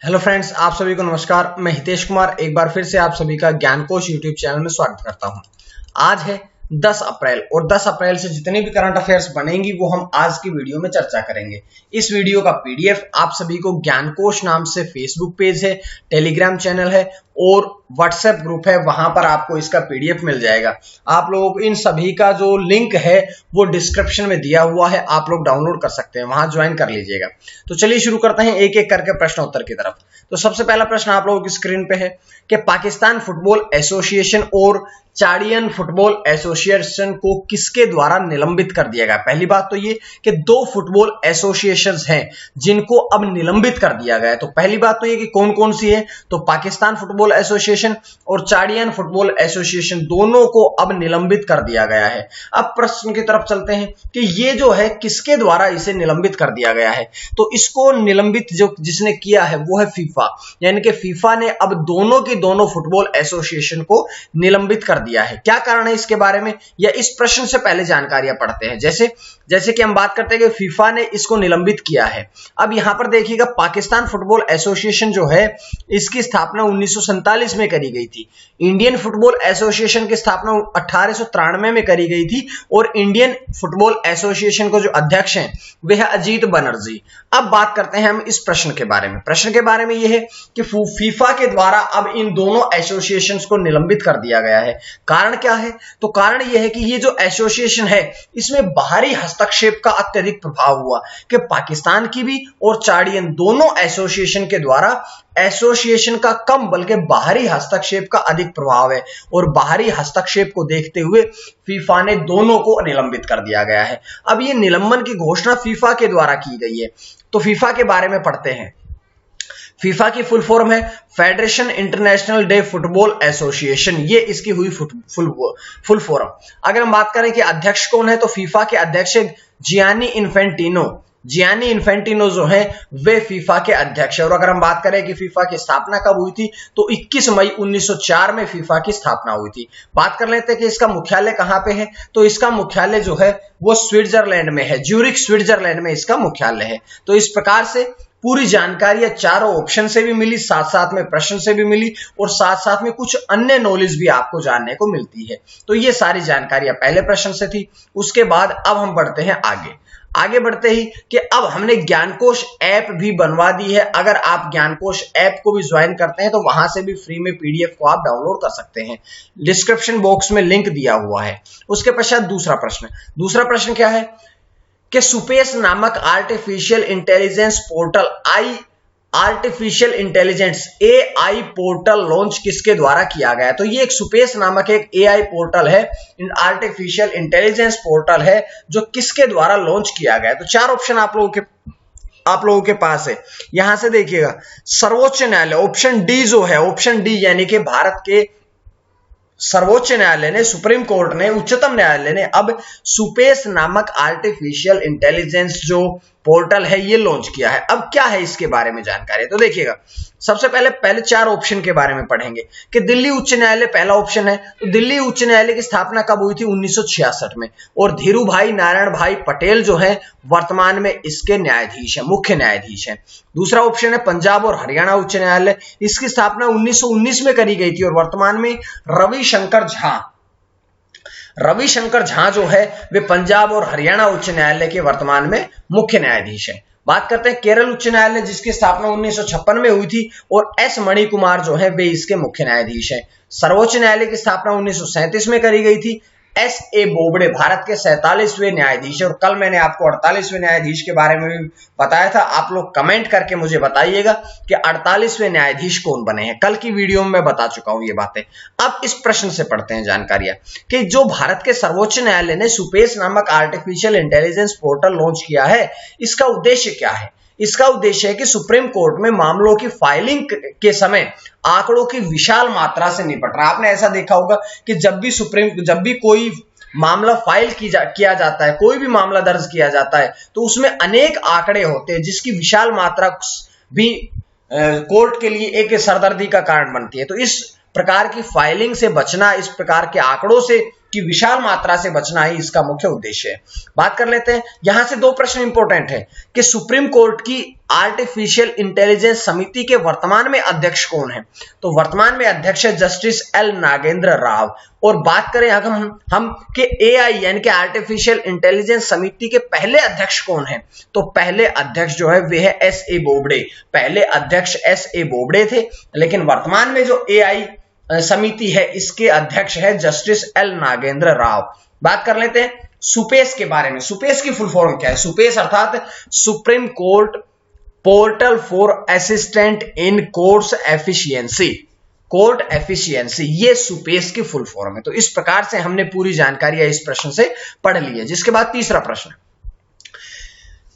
Hello friends, आप सभी को नमस्कार। मैं हितेश कुमार एक बार फिर से आप सभी का ज्ञान कोश यूट्यूब चैनल में स्वागत करता हूं। आज है 10 अप्रैल और 10 अप्रैल से जितनी भी करंट अफेयर्स बनेंगी वो हम आज की वीडियो में चर्चा करेंगे। इस वीडियो का पीडीएफ आप सभी को ज्ञान कोश नाम से फेसबुक पेज है, टेलीग्राम चैनल है और व्हाट्सएप ग्रुप है, वहां पर आपको इसका पीडीएफ मिल जाएगा। आप लोगों को इन सभी का जो लिंक है वो डिस्क्रिप्शन में दिया हुआ है, आप लोग डाउनलोड कर सकते हैं, वहां ज्वाइन कर लीजिएगा। तो चलिए शुरू करते हैं एक एक करके प्रश्न उत्तर की तरफ। तो सबसे पहला प्रश्न आप लोगों की स्क्रीन पे है कि पाकिस्तान फुटबॉल एसोसिएशन और चाडियन फुटबॉल एसोसिएशन को किसके द्वारा निलंबित कर दिया गया। पहली बात तो ये कि दो फुटबॉल एसोसिएशंस हैं जिनको अब निलंबित कर दिया गया है। तो पहली बात तो ये कि कौन कौन सी है, तो पाकिस्तान फुटबॉल एसोसिएशन और चाडियन फुटबॉल एसोसिएशन दोनों को अब निलंबित कर दिया गया है। अब प्रश्न की तरफ चलते हैं कि ये जो है किसके द्वारा इसे निलंबित कर दिया गया है। तो इसको निलंबित जो जिसने किया है वो है फीफा, यानी कि फीफा ने अब दोनों की दोनों फुटबॉल एसोसिएशन को निलंबित कर दिया है। क्या कारण है इसके बारे में, या इस प्रश्न से पहले जानकारियां पढ़ते हैं। जैसे कि हम बात करते हैं कि फीफा ने इसको निलंबित किया है। अब यहां पर देखिएगा, पाकिस्तान फुटबॉल एसोसिएशन जो है इसकी स्थापना 1947 में करी गई थी। इंडियन फुटबॉल एसोसिएशन की स्थापना 1893 में करी गई थी और इंडियन फुटबॉल एसोसिएशन को जो अध्यक्ष हैं वे है अजीत बनर्जी। अब बात करते हैं हम इस प्रश्न के बारे में। प्रश्न के बारे में यह है कि फीफा के द्वारा अब इन दोनों एसोसिएशंस को निलंबित कर दिया गया है। कारण क्या है, तो कारण यह है कि ये जो एसोसिएशन है इसमें बाहरी हस्तक्षेप का अत्यधिक प्रभाव हुआ कि पाकिस्तान की भी और चाडियन दोनों एसोसिएशन के द्वारा एसोसिएशन का कम बल्कि बाहरी हस्तक्षेप का अधिक प्रभाव है और बाहरी हस्तक्षेप को देखते हुए फीफा ने दोनों को निलंबित कर दिया गया है। अब ये निलंबन की घोषणा फीफा के द्वारा की गई है। तो फीफा के बारे में पढ़ते हैं। फीफा की फुल फॉर्म है federation international day football association, ये इसकी हुई फुल फॉर्म। अगर हम बात करें कि अध्यक्ष कौन है, तो फीफा के अध्यक्ष जियानी इन्फेंटिनो जो है वे फीफा के अध्यक्ष है। और अगर हम बात करें कि फीफा की स्थापना कब हुई थी, तो 21 मई 1904 में फीफा की स्थापना हुई थी। बात कर लेते हैं कि इसका मुख्यालय कहां पे है, तो इसका मुख्यालय जो है वो स्विट्जरलैंड में है, ज्यूरिख स्विट्जरलैंड में इसका मुख्यालय है। तो इस प्रकार से पूरी जानकारी चारों ऑप्शन से भी मिली, साथ साथ में प्रश्न से भी मिली और साथ साथ में कुछ अन्य नॉलेज भी आपको जानने को मिलती है। तो ये सारी जानकारियां पहले प्रश्न से थी। उसके बाद अब हम बढ़ते हैं आगे बढ़ते ही कि अब हमने ज्ञानकोश ऐप भी बनवा दी है। अगर आप ज्ञानकोश ऐप को भी ज्वाइन करते हैं तो वहां से भी फ्री में पीडीएफ को आप डाउनलोड कर सकते हैं, डिस्क्रिप्शन बॉक्स में लिंक दिया हुआ है। उसके पश्चात दूसरा प्रश्न क्या है कि सुपेस नामक artificial intelligence portal artificial intelligence AI portal launch किसके द्वारा किया गया है। तो ये एक सुपेस नामक एक एआई पोर्टल है, आर्टिफिशियल इंटेलिजेंस पोर्टल है जो किसके द्वारा लॉन्च किया गया है। तो चार ऑप्शन आप लोगों के पास है। यहां से देखिएगा, सर्वोच्च न्यायालय, ऑप्शन डी जो है, ऑप्शन डी यानी कि भारत के सर्वोच्च न्यायालय ने, सुप्रीम कोर्ट ने, उच्चतम न्यायालय ने अब सुपेस नामक आर्टिफिशियल इंटेलिजेंस जो पोर्टल है ये लॉन्च किया है। अब क्या है इसके बारे में जानकारी, तो देखिएगा, सबसे पहले चार ऑप्शन के बारे में पढ़ेंगे कि दिल्ली उच्च न्यायालय पहला ऑप्शन है। तो दिल्ली उच्च न्यायालय की स्थापना कब हुई थी, 1966 में, और धीरूभाई नारायण भाई पटेल जो है वर्तमान में इसके न्यायाधीश है, मुख्य न्यायाधीश है। दूसरा ऑप्शन है पंजाब और हरियाणा उच्च न्यायालय, इसकी स्थापना 1919 में करी गई थी और वर्तमान में रविशंकर झा जो है वे पंजाब और हरियाणा उच्च न्यायालय के वर्तमान में मुख्य न्यायाधीश हैं। बात करते हैं केरल उच्च न्यायालय, जिसकी स्थापना 1956 में हुई थी और एस मणिकुमार जो है वे इसके मुख्य न्यायाधीश हैं। सर्वोच्च न्यायालय की स्थापना 1937 में करी गई थी। एस ए बोबड़े भारत के 47वें न्यायाधीश है और कल मैंने आपको 48वें न्यायाधीश के बारे में भी बताया था। आप लोग कमेंट करके मुझे बताइएगा कि 48वें न्यायाधीश कौन बने हैं। कल की वीडियो में मैं बता चुका हूं ये बातें। अब इस प्रश्न से पढ़ते हैं जानकारियां कि जो भारत के सर्वोच्च न्यायालय ने सुपेस नामक आर्टिफिशियल इंटेलिजेंस पोर्टल लॉन्च किया है, इसका उद्देश्य क्या है। इसका उद्देश्य है कि सुप्रीम कोर्ट में मामलों की फाइलिंग के समय आंकड़ों की विशाल मात्रा से निपटना। आपने ऐसा देखा होगा कि जब भी कोई मामला फाइल किया जाता है, कोई भी मामला दर्ज किया जाता है, तो उसमें अनेक आंकड़े होते हैं जिसकी विशाल मात्रा भी कोर्ट के लिए एक सरदर्दी का कारण बनती है। तो इस प्रकार की फाइलिंग से बचना, इस प्रकार के आंकड़ों से की विशाल मात्रा से बचना ही इसका मुख्य उद्देश्य है। बात कर लेते हैं, यहां से दो प्रश्न इंपॉर्टेंट है कि सुप्रीम कोर्ट की आर्टिफिशियल इंटेलिजेंस समिति के वर्तमान में अध्यक्ष कौन है? तो वर्तमान में अध्यक्ष है जस्टिस एल नागेंद्र राव। और बात करें अगर हम कि एआई यानी कि आर्टिफिशियल इंटेलिजेंस समिति के पहले अध्यक्ष कौन है? तो पहले अध्यक्ष जो है वे है एस ए बोबडे। पहले अध्यक्ष एस ए बोबडे थे, लेकिन वर्तमान में जो एआई समिति है इसके अध्यक्ष है जस्टिस एल नागेंद्र राव। बात कर लेते हैं सुपेस के बारे में। सुपेस की फुल फॉर्म क्या है? सुपेस अर्थात supreme court portal for assistant in courts efficiency. Court efficiency, ये सुपेस की फुल फॉर्म है। तो इस प्रकार से हमने पूरी जानकारी इस प्रश्न से पढ़ ली है। जिसके बाद तीसरा प्रश्न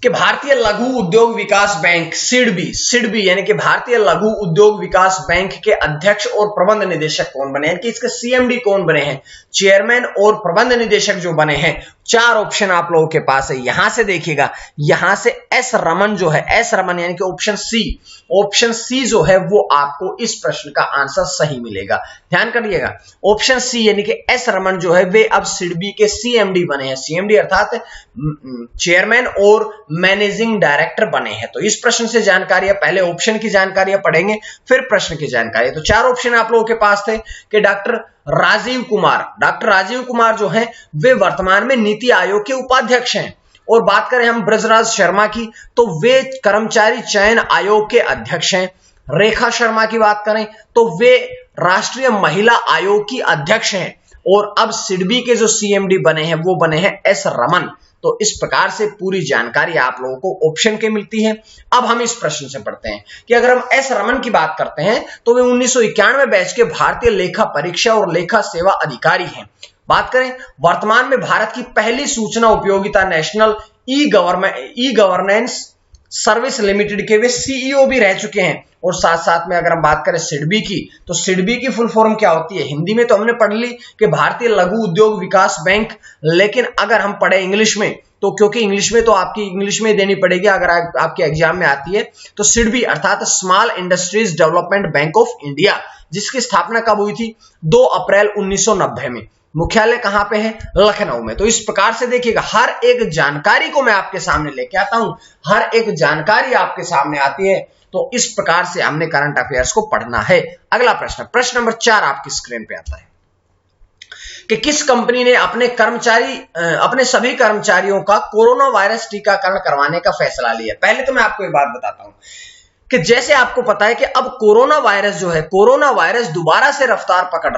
कि भारतीय लघु उद्योग विकास बैंक सिडबी यानी कि भारतीय लघु उद्योग विकास बैंक के अध्यक्ष और प्रबंध निदेशक कौन बने हैं, कि इसके सीएमडी कौन बने हैं? चेयरमैन और प्रबंध निदेशक जो बने हैं, चार ऑप्शन आप लोगों के पास है। यहां से देखिएगा, यहां से एस रमन जो है, एस रमन यानी कि ऑप्शन सी जो है वो आपको इस प्रश्न का आंसर सही मिलेगा। ध्यान करिएगा, ऑप्शन सी यानी कि एस रमन जो है वे अब सिडबी के सीएमडी बने हैं। सीएमडी अर्थात चेयरमैन और मैनेजिंग डायरेक्टर बने हैं। तो इस प्रश्न से जानकारी, पहले ऑप्शन की जानकारी पढ़ेंगे फिर प्रश्न की जानकारी। तो चार ऑप्शन आप लोगों के पास थे कि डॉक्टर राजीव कुमार जो हैं वे वर्तमान में नीति आयोग के उपाध्यक्ष हैं। और बात करें हम ब्रजराज शर्मा की, तो वे कर्मचारी चयन आयोग के अध्यक्ष हैं। रेखा शर्मा की बात करें तो वे राष्ट्रीय महिला आयोग की अध्यक्ष हैं। और अब सिडबी के जो सीएमडी बने हैं वो बने हैं एस रमन। तो इस प्रकार से पूरी जानकारी आप लोगों को ऑप्शन के मिलती है। अब हम इस प्रश्न से पढ़ते हैं कि अगर हम एस रमन की बात करते हैं तो वे 1991 बैच के भारतीय लेखा परीक्षा और लेखा सेवा अधिकारी हैं। बात करें वर्तमान में भारत की पहली सूचना उपयोगिता national e governance service limited के वे सीईओ भी रह चुके हैं। और साथ साथ में अगर हम बात करें सिडबी की, तो सिडबी की फुल फॉर्म क्या होती है? हिंदी में तो हमने पढ़ ली कि भारतीय लघु उद्योग विकास बैंक, लेकिन अगर हम पढ़े इंग्लिश में, तो क्योंकि इंग्लिश में तो आपकी इंग्लिश में देनी पड़ेगी अगर आपके एग्जाम में आती है, तो सिडबी अर्थात small industries development bank of India, जिसकी स्थापना कब हुई थी? 2 अप्रैल 1990 में। मुख्यालय कहां पे है? लखनऊ में। तो इस प्रकार से देखिएगा, हर एक जानकारी को मैं आपके सामने लेके आता हूं, हर एक जानकारी आपके सामने आती है। तो इस प्रकार से हमने करंट अफेयर्स को पढ़ना है। अगला प्रश्न नंबर 4 आपकी स्क्रीन पे आता है कि किस कंपनी ने अपने सभी कर्मचारियों का कोरोना वायरस टीकाकरण करवाने का फैसला लिया? पहले तो मैं आपको एक बात बताता हूं कि जैसे आपको पता है कि अब कोरोना वायरस दोबारा से रफ्तार पकड़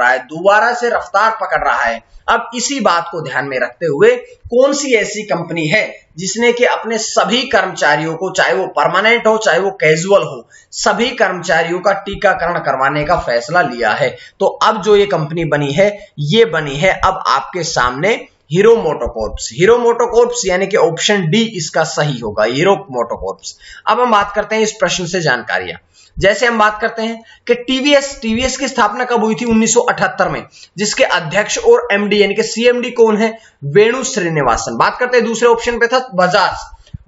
रहा है। अब इसी बात को ध्यान में रखते हुए कौन सी ऐसी कंपनी है जिसने कि अपने सभी कर्मचारियों को, चाहे वो परमानेंट हो चाहे वो कैजुअल हो, सभी कर्मचारियों का टीकाकरण करवाने का फैसला लिया है? तो अब जो ये कंपनी बनी है, ये बनी है अब आपके सामने हीरो मोटोकॉर्प्स यानी कि ऑप्शन डी इसका सही होगा, हीरो मोटोकॉर्प्स। अब हम बात करते हैं इस प्रश्न से जानकारियां। जैसे हम बात करते हैं कि टीवीएस की स्थापना कब हुई थी? 1978 में, जिसके अध्यक्ष और एमडी यानी कि सीएमडी कौन है? वेणु श्रीनिवासन। बात करते हैं दूसरे ऑप्शन पे था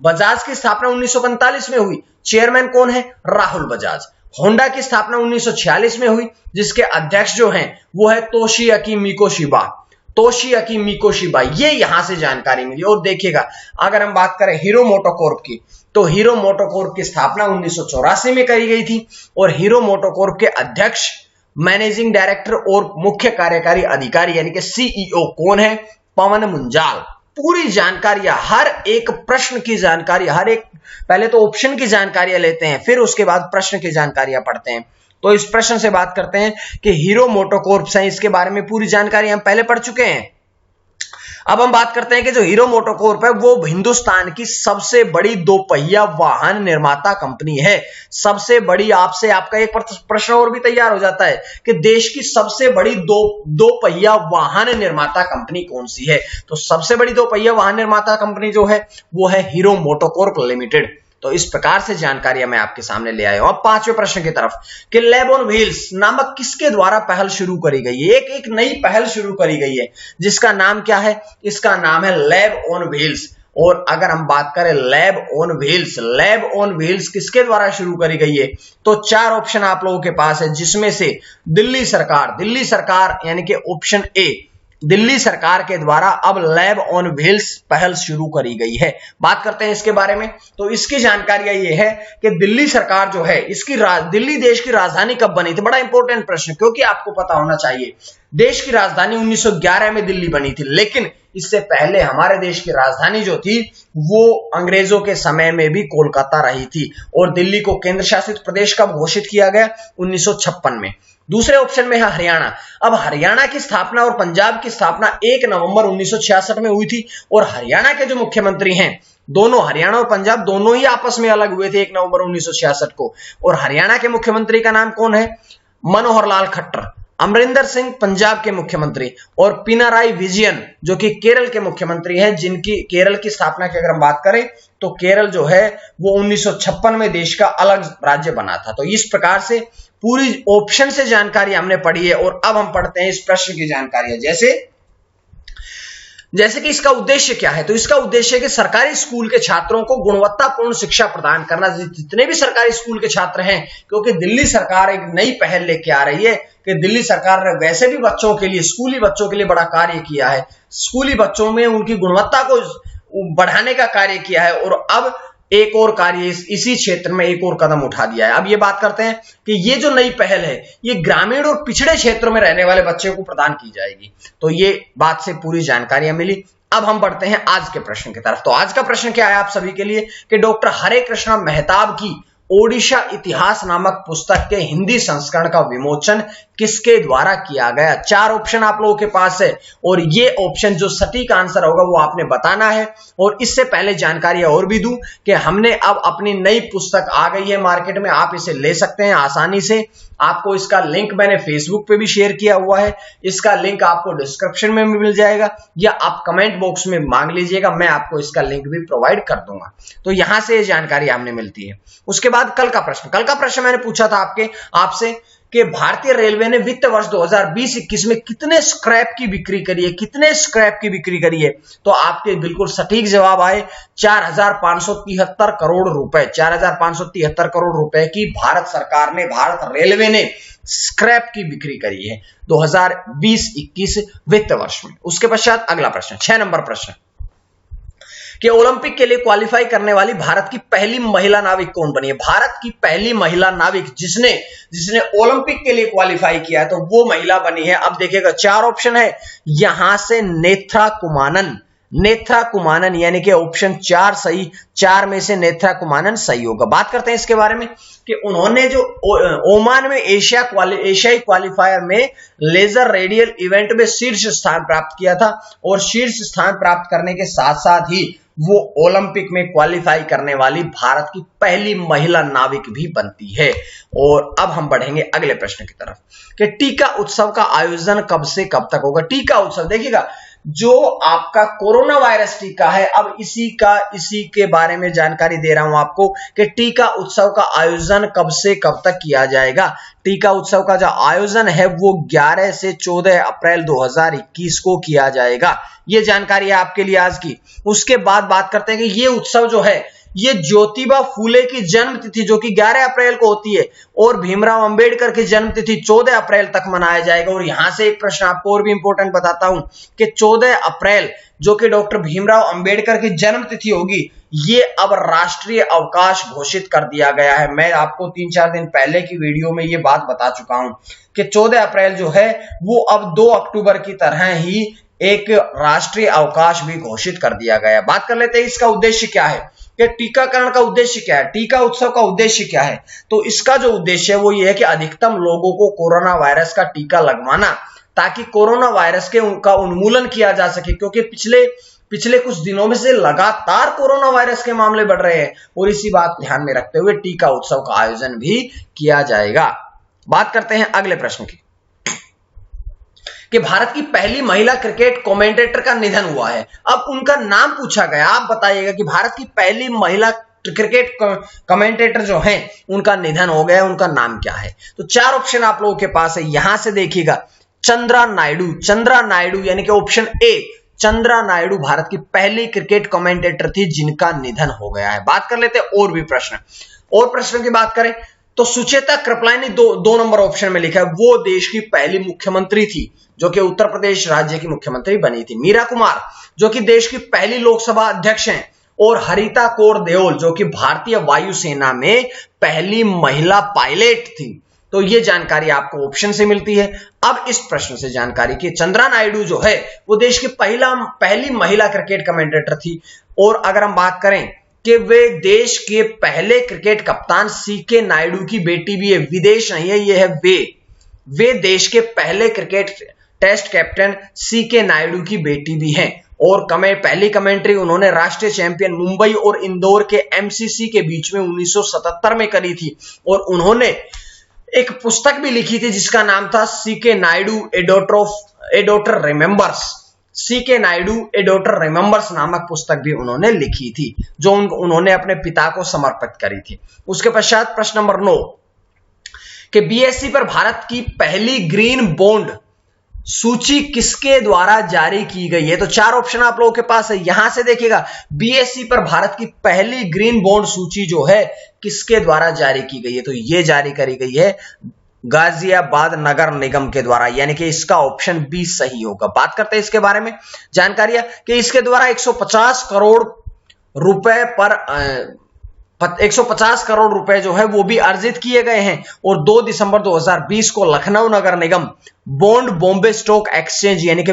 बजाज की स्थापना 1945 में हुई, चेयरमैन कौन है? राहुल बजाज। होंडा की स्थापना 1946 में हुई, जिसके अध्यक्ष जो हैं वो है तोशियाकी मिकोशिबा। ये यहां से जानकारी मिली। और देखिएगा, अगर हम बात करें हीरो मोटोकॉर्प की, तो हीरो मोटोकॉर्प की स्थापना 1984 में करी गई थी। और हीरो मोटोकॉर्प के अध्यक्ष, मैनेजिंग डायरेक्टर और मुख्य कार्यकारी अधिकारी यानी कि सीईओ कौन है? पवन मुंजाल। पूरी जानकारी, हर एक प्रश्न की जानकारी, पहले तो ऑप्शन की जानकारियां लेते हैं, फिर उसके बाद प्रश्न की जानकारियां पढ़ते हैं। तो इस प्रश्न से बात करते हैं कि हीरो मोटोकॉर्प्स है, इसके बारे में पूरी जानकारी हम पहले पढ़ चुके हैं। अब हम बात करते हैं कि जो हीरो मोटोकॉर्प है वो हिंदुस्तान की सबसे बड़ी 2 पहिया वाहन निर्माता कंपनी है। सबसे बड़ी, आपका एक प्रश्न और भी तैयार हो जाता है कि देश की सबसे बड़ी 2 पहिया वाहन निर्माता कंपनी कौन सी है? तो सबसे बड़ी 2 पहिया वाहन निर्माता कंपनी जो है वो है हीरो मोटोकॉर्प लिमिटेड। तो इस प्रकार से जानकारी मैं आपके सामने ले आया हूं। अब 5वें प्रश्न की तरफ कि लैब ऑन व्हील्स नामक किसके द्वारा पहल शुरू करी गई है? एक नई पहल शुरू करी गई है, जिसका नाम क्या है? इसका नाम है लैब ऑन व्हील्स। और अगर हम बात करें लैब ऑन व्हील्स किसके द्वारा शुरू करी गई है, तो 4 ऑप्शन आप लोगों के पास है, जिसमें से दिल्ली सरकार यानी कि ऑप्शन ए दिल्ली सरकार के द्वारा अब लैब ऑन व्हील्स पहल शुरू करी गई है। बात करते हैं इसके बारे में। तो इसकी जानकारी ये है कि दिल्ली सरकार जो है, दिल्ली देश की राजधानी कब बनी थी? बड़ा इंपॉर्टेंट प्रश्न, क्योंकि आपको पता होना चाहिए देश की राजधानी 1911 में दिल्ली बनी थी, लेकिन इससे पहले हमारे देश की राजधानी जो थी वो अंग्रेजों के समय में भी कोलकाता रही थी। और दिल्ली को केंद्र शासित प्रदेश कब घोषित किया गया? 1956 में। दूसरे ऑप्शन में है हरियाणा। अब हरियाणा की स्थापना और पंजाब की स्थापना 1 नवंबर 1966 में हुई थी, और हरियाणा के जो मुख्यमंत्री हैं, दोनों हरियाणा और पंजाब दोनों ही आपस में अलग हुए थे 1 नवंबर 1966 को। और हरियाणा के मुख्यमंत्री का नाम कौन है? मनोहर लाल खट्टर। अमरिंदर सिंह पंजाब के मुख्यमंत्री, और पिनाराई विजयन जो कि केरल के मुख्यमंत्री हैं, जिनकी केरल की स्थापना की अगर हम बात करें तो केरल जो है वो 1956 में देश का अलग राज्य बना था। तो इस प्रकार से पूरी ऑप्शन से जानकारी हमने पढ़ी है। और अब हम पढ़ते हैं इस प्रश्न की जानकारी, जैसे कि इसका उद्देश्य क्या है? तो इसका उद्देश्य है कि सरकारी स्कूल के छात्रों को गुणवत्तापूर्ण शिक्षा प्रदान करना। जितने भी सरकारी स्कूल के छात्र हैं, क्योंकि दिल्ली सरकार एक नई पहल लेके आ रही है कि दिल्ली सरकार ने वैसे भी बच्चों के लिए, स्कूली बच्चों के लिए बड़ा कार्य किया है, स्कूली बच्चों में उनकी गुणवत्ता को बढ़ाने का कार्य किया है, और अब एक और कार्य इसी क्षेत्र में एक और कदम उठा दिया है। अब ये बात करते हैं कि ये जो नई पहल है ये ग्रामीण और पिछड़े क्षेत्रों में रहने वाले बच्चों को प्रदान की जाएगी। तो ये बात से पूरी जानकारियां मिली। अब हम बढ़ते हैं आज के प्रश्न की तरफ। तो आज का प्रश्न क्या है आप सभी के लिए कि डॉक्टर हरे कृष्णा मेहताब की ओडिशा इतिहास नामक पुस्तक के हिंदी संस्करण का विमोचन किसके द्वारा किया गया? 4 ऑप्शन आप लोगों के पास है, और ये ऑप्शन जो सटीक आंसर होगा वो आपने बताना है। और इससे पहले जानकारी और भी दूं कि हमने अब अपनी नई पुस्तक आ गई है मार्केट में, आप इसे ले सकते हैं आसानी से। आपको इसका लिंक मैंने फेसबुक पे भी शेयर किया हुआ है, इसका लिंक आपको डिस्क्रिप्शन में भी मिल जाएगा, या आप कमेंट बॉक्स में मांग लीजिएगा, मैं आपको इसका लिंक भी प्रोवाइड कर दूंगा। तो यहां से ये जानकारी हमने मिलती है। उसके बाद कल का प्रश्न मैंने पूछा था आपसे कि भारतीय रेलवे ने वित्त वर्ष 2020-21 में कितने स्क्रैप की बिक्री करी है? तो आपके बिल्कुल सटीक जवाब आए 4,573 करोड़ रुपए। 4,573 करोड़ रुपए की भारत रेलवे ने स्क्रैप की बिक्री करी है 2020-21 वित्त वर्ष में। उसके पश्चात अगला प्रश्न, 6 नंबर प्रश्न कि ओलंपिक के लिए क्वालिफाई करने वाली भारत की पहली महिला नाविक कौन बनी है? भारत की पहली महिला नाविक जिसने ओलंपिक के लिए क्वालिफाई किया है, तो वो महिला बनी है। अब देखिएगा 4 ऑप्शन है, यहां से नेत्रा कुमानन यानी कि ऑप्शन 4 सही, 4 में से नेत्रा कुमानन सही होगा। बात करते हैं इसके बारे में कि उन्होंने जो ओमान में एशियाई क्वालिफायर में लेजर रेडियल इवेंट में शीर्ष स्थान प्राप्त किया था, और शीर्ष स्थान प्राप्त करने के साथ साथ ही वो ओलंपिक में क्वालिफाई करने वाली भारत की पहली महिला नाविक भी बनती है। और अब हम बढ़ेंगे अगले प्रश्न की तरफ कि टीका उत्सव का आयोजन कब से कब तक होगा? टीका उत्सव देखिएगा, जो आपका कोरोना वायरस टीका है, अब इसी के बारे में जानकारी दे रहा हूं आपको कि टीका उत्सव का आयोजन कब से कब तक किया जाएगा। टीका उत्सव का जो आयोजन है वो 11 से 14 अप्रैल 2021 को किया जाएगा। ये जानकारी है आपके लिए आज की। उसके बाद बात करते हैं कि ये उत्सव जो है ये ज्योतिबा फूले की जन्म तिथि जो कि 11 अप्रैल को होती है, और भीमराव अंबेडकर की जन्म तिथि 14 अप्रैल तक मनाया जाएगा। और यहां से एक प्रश्न आपको और भी इंपॉर्टेंट बताता हूं कि 14 अप्रैल जो कि डॉक्टर भीमराव अंबेडकर की जन्म तिथि होगी, ये अब राष्ट्रीय अवकाश घोषित कर दिया गया है। मैं आपको 3-4 दिन पहले की वीडियो में ये बात बता चुका हूं कि 14 अप्रैल जो है वो अब 2 अक्टूबर की तरह ही एक राष्ट्रीय अवकाश भी घोषित कर दिया गया। बात कर लेते हैं इसका उद्देश्य क्या है कि टीकाकरण का उद्देश्य क्या है, टीका उत्सव का उद्देश्य क्या है। तो इसका जो उद्देश्य है वो ये है कि अधिकतम लोगों को कोरोना वायरस का टीका लगवाना, ताकि कोरोना वायरस के उनका उन्मूलन किया जा सके, क्योंकि पिछले कुछ दिनों में से लगातार कोरोना वायरस के मामले बढ़ रहे हैं, और इसी बात ध्यान में रखते हुए टीका उत्सव का आयोजन भी किया जाएगा। बात करते हैं अगले प्रश्न की कि भारत की पहली महिला क्रिकेट कमेंटेटर का निधन हुआ है। अब उनका नाम पूछा गया, आप बताइएगा कि भारत की पहली महिला क्रिकेट कमेंटेटर जो हैं उनका निधन हो गया, उनका नाम क्या है? तो 4 ऑप्शन आप लोगों के पास है, यहां से देखिएगा चंद्रा नायडू यानी कि ऑप्शन ए चंद्रा नायडू भारत की पहली क्रिकेट कमेंटेटर थी जिनका निधन हो गया है। बात कर लेते हैं और भी प्रश्न की बात करें तो सुचेता कृपलानी दो नंबर ऑप्शन में लिखा है, वो देश की पहली मुख्यमंत्री थी जो कि उत्तर प्रदेश राज्य की मुख्यमंत्री बनी थी। मीरा कुमार जो कि देश की पहली लोकसभा अध्यक्ष हैं, और हरिता कौर देओल जो कि भारतीय वायुसेना में पहली महिला पायलट थी। तो ये जानकारी आपको ऑप्शन से मिलती है। अब इस प्रश्न से जानकारी कि चंद्रा नायडू जो है वो देश की पहली महिला क्रिकेट कमेंटेटर थी, और अगर हम बात करें कि वे देश के पहले क्रिकेट कप्तान सीके नायडू की बेटी भी है, विदेश नहीं है, ये है वे देश के पहले cricket test captain C K Nayudu की बेटी भी हैं। और पहली कमेंट्री उन्होंने राष्ट्रीय चैंपियन मुंबई और इंदौर के एमसीसी के बीच में 1977 में करी थी, और उन्होंने एक पुस्तक भी लिखी थी जिसका नाम था C K Nayudu a daughter remembers. C K Nayudu a daughter remembers नामक पुस्तक भी उन्होंने लिखी थी, जो उन्होंने अपने पिता को समर्पित करी थी। उसके पश्चात प्रश्न नंबर 9 कि बीएसई पर भारत की पहली ग्रीन बॉन्ड सूची किसके द्वारा जारी की गई है? तो 4 ऑप्शन आप लोगों के पास है। यहां से देखिएगा, बीएसई पर भारत की पहली ग्रीन बॉन्ड सूची जो है किसके द्वारा जारी की गई है? तो ये जारी करी गई है गाजियाबाद नगर निगम के द्वारा, यानी कि इसका ऑप्शन बी सही होगा। बात करते हैं इसके बारे में जानकारियां कि इसके द्वारा 150 करोड़ रुपए जो है वो भी अर्जित किए गए हैं, और 2 दिसंबर 2020 को लखनऊ नगर निगम बॉन्ड बॉम्बे स्टॉक एक्सचेंज यानी कि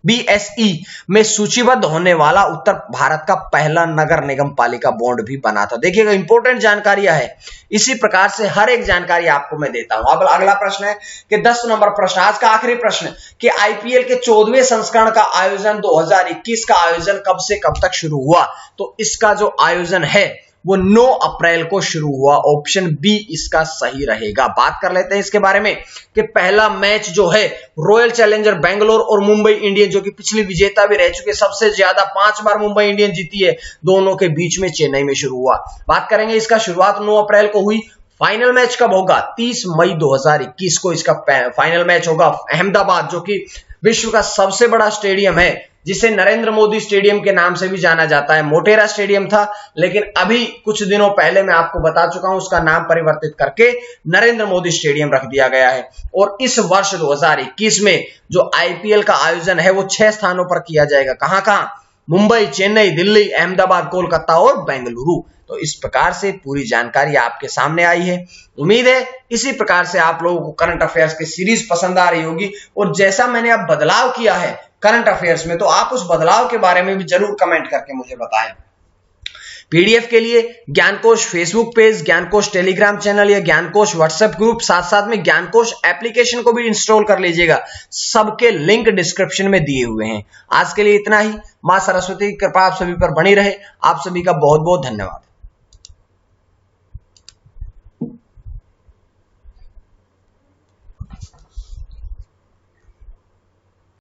बीएसई में सूचीबद्ध होने वाला उत्तर भारत का पहला नगर निगम पालिका बॉन्ड भी बना था। देखिएगा, इंपॉर्टेंट जानकारियां है। इसी प्रकार से हर एक जानकारी आपको मैं देता हूं। अब अगला प्रश्न है कि 10 नंबर प्रश्न, आज का आखिरी प्रश्न, कि आईपीएल के 14वें संस्करण का आयोजन 2021 का आयोजन कब से कब तक शुरू हुआ? तो इसका जो आयोजन है वो 9 अप्रैल को शुरू हुआ। ऑप्शन बी इसका सही रहेगा। बात कर लेते हैं इसके बारे में कि पहला मैच जो है रॉयल चैलेंजर बेंगलोर और मुंबई इंडियंस जो कि पिछली विजेता भी रह चुके, सबसे ज्यादा 5 बार मुंबई इंडियंस जीती है, दोनों के बीच में चेन्नई में शुरू हुआ। बात करेंगे इसका शुरुआत 9 अप्रैल को हुई। फाइनल मैच कब होगा? 30 मई 2021 को इसका फाइनल मैच होगा। अहमदाबाद जो कि विश्व का सबसे बड़ा स्टेडियम है, जिसे नरेंद्र मोदी स्टेडियम के नाम से भी जाना जाता है। मोटेरा स्टेडियम था, लेकिन अभी कुछ दिनों पहले मैं आपको बता चुका हूं उसका नाम परिवर्तित करके नरेंद्र मोदी स्टेडियम रख दिया गया है। और इस वर्ष 2021 में जो आईपीएल का आयोजन है वो 6 स्थानों पर किया जाएगा। कहां कहां? मुंबई, चेन्नई, दिल्ली, अहमदाबाद, कोलकाता और बेंगलुरु। तो इस प्रकार से पूरी जानकारी आपके सामने आई है। उम्मीद है इसी प्रकार से आप लोगों को करंट अफेयर्स की सीरीज पसंद आ रही होगी, और जैसा मैंने अब बदलाव किया है करंट अफेयर्स में, तो आप उस बदलाव के बारे में भी जरूर कमेंट करके मुझे बताएं। पीडीएफ के लिए ज्ञानकोश फेसबुक पेज, ज्ञानकोश टेलीग्राम चैनल या ज्ञानकोश व्हाट्सएप ग्रुप, साथ साथ में ज्ञानकोश एप्लीकेशन को भी इंस्टॉल कर लीजिएगा। सबके लिंक डिस्क्रिप्शन में दिए हुए हैं। आज के लिए इतना ही। मां सरस्वती की कृपा आप सभी पर बनी रहे। आप सभी का बहुत बहुत धन्यवाद।